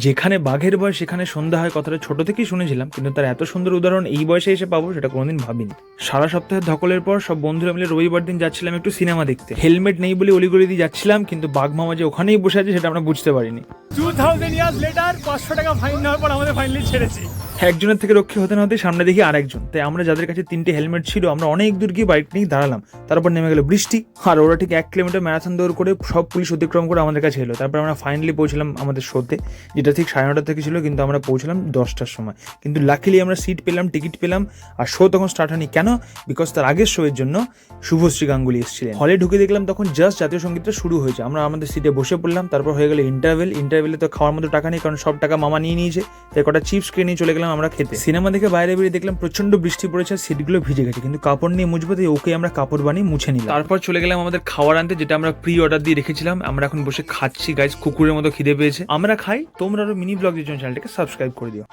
যেখানে বাঘের বয়স সেখানে সন্ধ্যা হয় কথাটা ছোট থেকেই শুনেছিলাম, কিন্তু তার এত সুন্দর উদাহরণ এই বয়সে এসে পাবো সেটা কোনোদিন ভাবিনি। সারা সপ্তাহের ধকলের পর সব বন্ধুরা মিলে রবিবার দিন যাচ্ছিলাম একটু সিনেমা দেখতে। হেলমেট নেই বলে অলিগলি দিয়ে যাচ্ছিলাম, কিন্তু বাঘ মামা যে ওখানেই বসে আছে সেটা আমরা বুঝতে পারিনি। 2000 ইয়ার্স লেটার 500 টাকা ফাইন নেওয়ার পর আমাদের ফাইনালি ছেড়েছে। একজনের থেকে রক্ষে হতে না হতে সামনে দেখি আরেকজন, তাই আমরা যাদের কাছে 3টে হেলমেট ছিল আমরা অনেক দূর গিয়ে বাইক নিয়ে দাঁড়ালাম। তারপর নেমে গেল বৃষ্টি, আর ওরা ঠিক 1 কিলোমিটার ম্যারাথন দৌড় করে সব পুলিশ অতিক্রম করে আমাদের কাছে এলো। তারপর আমরা ফাইনালি পৌঁছলাম আমাদের শোতে, যেটা ঠিক 9:30 থেকে ছিল, কিন্তু আমরা পৌঁছলাম 10টার সময়। কিন্তু লাকিলি আমরা সিট পেলাম, টিকিট পেলাম, আর শো তখন স্টার্ট হয়নি। কেন? বিকজ তার আগের শো এর জন্য শুভশ্রী গাঙ্গুলি এসেছিলেন। হলে ঢুকে দেখলাম তখন জাস্ট জাতীয় সঙ্গীতটা শুরু হয়েছে। আমরা আমাদের সিটে বসে পড়লাম। তারপর হয়ে গেল ইন্টারভেলে তো খাওয়ার মতো টাকা নেই, কারণ সব টাকা মামা নিয়ে নিয়েছে। তাই কটা চিপস কিনে নিয়ে চলে গেলাম আমরা খেতে। সিনেমা দেখে বাইরে বেরিয়ে দেখলাম প্রচন্ড বৃষ্টি পড়েছে, সিটগুলো ভিজে গেছে, কিন্তু কাপড় নিয়ে মুছবো তাই ওকে আমরা কাপড় বানিয়ে মুছে নিলাম। তারপর চলে গেলাম আমাদের খাবার আনতে, যেটা আমরা প্রি অর্ডার দিয়ে রেখেছিলাম। আমরা এখন বসে খাচ্ছি গাইস, কুকুরের মতো খিদে পেয়েছে। আমরা খাই, তোমরা আরো মিনি ব্লগের জন্য চ্যানেলটাকে সাবস্ক্রাইব করে দিও।